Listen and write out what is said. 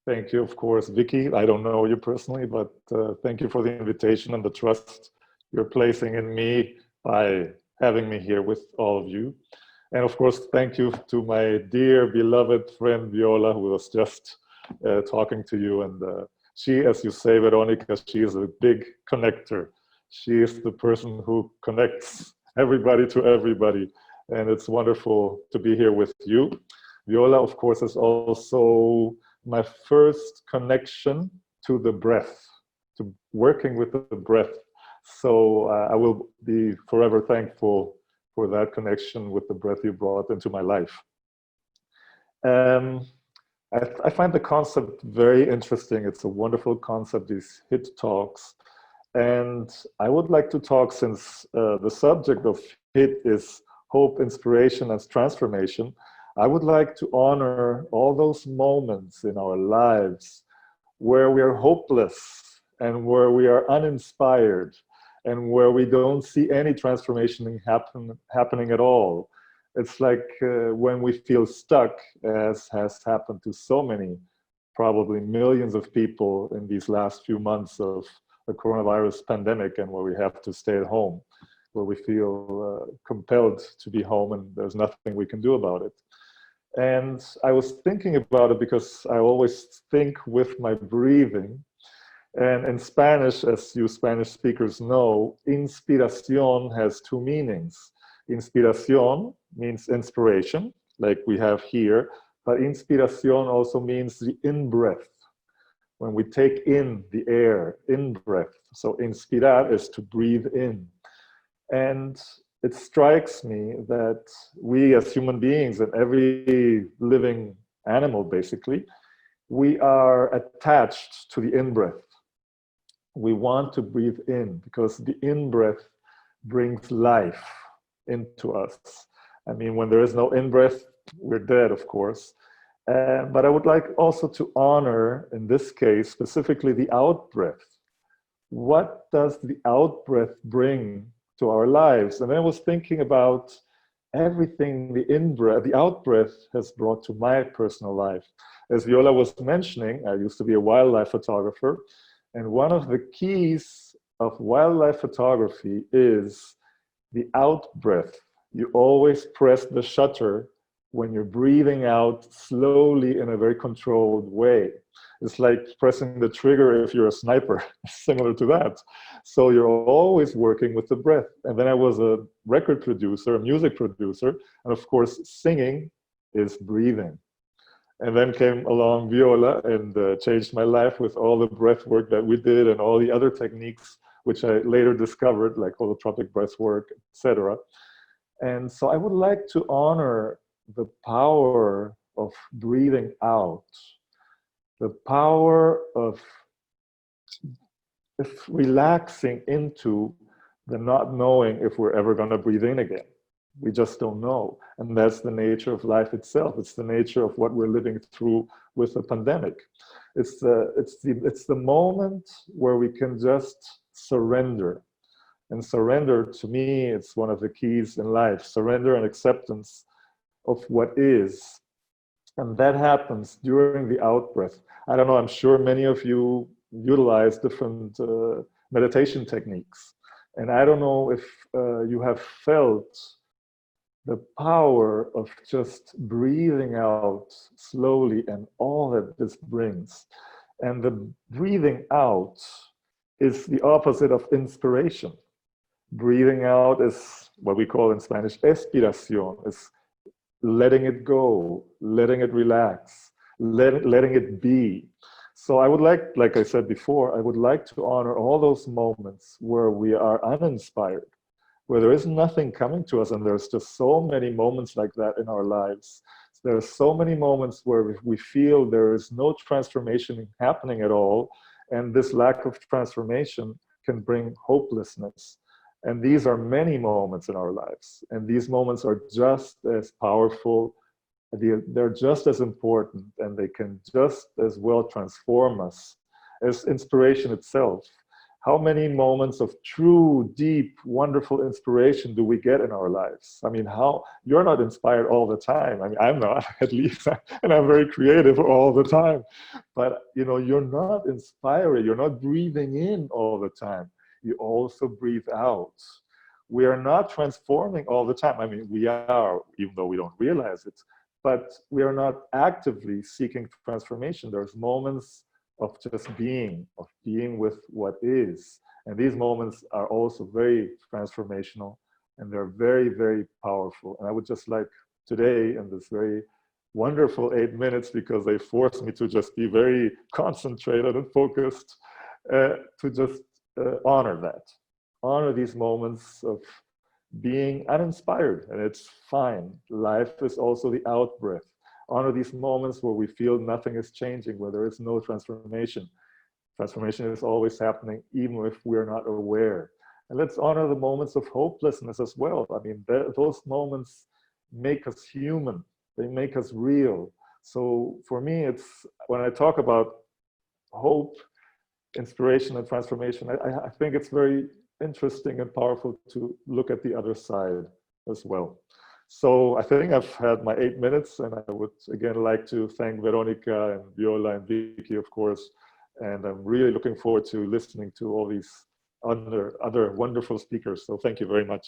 Thank you, of course, Vicky. I don't know you personally, but thank you for the invitation and the trust you're placing in me by having me here with all of you. And of course, thank you to my dear beloved friend Viola, who was just talking to you. And she, as you say, Veronica, she is a big connector. She is the person who connects everybody to everybody. And it's wonderful to be here with you. Viola, of course, is also my first connection to the breath, to working with the breath. So I will be forever thankful for that connection with the breath you brought into my life. I find the concept very interesting. It's a wonderful concept, these HIT talks. And I would like to talk, since the subject of HIT is hope, inspiration, and transformation, I would like to honor all those moments in our lives where we are hopeless and where we are uninspired and where we don't see any transformation happening at all. It's like when we feel stuck, as has happened to so many, probably millions of people in these last few months of the coronavirus pandemic, and where we have to stay at home, where we feel compelled to be home and there's nothing we can do about it. And I was thinking about it because I always think with my breathing. And in Spanish, as you Spanish speakers know, inspiración has two meanings. Inspiración means inspiration, like we have here, but inspiración also means the in-breath, when we take in the air, in-breath. So inspirar is to breathe in. And it strikes me that we as human beings, and every living animal basically, we are attached to the in-breath. We want to breathe in because the in-breath brings life into us. I mean, when there is no in-breath, we're dead, of course. But I would like also to honor, in this case, specifically the out-breath. What does the out-breath bring to our lives? And I was thinking about everything the in-breath, the out-breath has brought to my personal life. As Viola was mentioning, I used to be a wildlife photographer, and one of the keys of wildlife photography is the out-breath. You always press the shutter when you're breathing out slowly in a very controlled way. It's like pressing the trigger if you're a sniper, similar to that. So you're always working with the breath. And then I was a record producer, a music producer, and of course, singing is breathing. And then came along Viola and changed my life with all the breath work that we did and all the other techniques, which I later discovered, like holotropic breath work, etc. And so I would like to honor the power of breathing out, the power of relaxing into the not knowing if we're ever going to breathe in again. We just don't know. And that's the nature of life itself. It's the nature of what we're living through with the pandemic. It's the moment where we can just surrender. And surrender, to me, it's one of the keys in life. Surrender and acceptance of what is. And that happens during the out-breath. I don't know, I'm sure many of you utilize different meditation techniques. And I don't know if you have felt the power of just breathing out slowly and all that this brings. And the breathing out is the opposite of inspiration. Breathing out is what we call in Spanish expiración, is letting it go, letting it relax, letting it be. So I would like I said before, I would like to honor all those moments where we are uninspired, where there is nothing coming to us, and there's just so many moments like that in our lives. There are so many moments where we feel there is no transformation happening at all, and this lack of transformation can bring hopelessness. And these are many moments in our lives, and these moments are just as powerful, they're just as important, and they can just as well transform us as inspiration itself. how many moments of true, deep, wonderful inspiration do we get in our lives? I mean, how you're not inspired all the time. I mean, I'm not, at least, and I'm very creative all the time. But you know, you're not inspired. You're not breathing in all the time. You also breathe out. We are not transforming all the time. I mean, we are, even though we don't realize it, but we are not actively seeking transformation. There's moments of just being, of being with what is. And these moments are also very transformational, and they're very, very powerful. And I would just like today, in this very wonderful 8 minutes, because they force me to just be very concentrated and focused, to just honor that. Honor these moments of being uninspired, and it's fine. Life is also the out breath. Honor these moments where we feel nothing is changing, where there is no transformation. Transformation is always happening, even if we're not aware. And let's honor the moments of hopelessness as well. I mean, those moments make us human. They make us real. So for me, it's when I talk about hope, inspiration, and transformation, I think it's very interesting and powerful to look at the other side as well. So I think I've had my 8 minutes, and I would again like to thank Veronica and Viola and Vicky, of course. And I'm really looking forward to listening to all these other wonderful speakers. So thank you very much.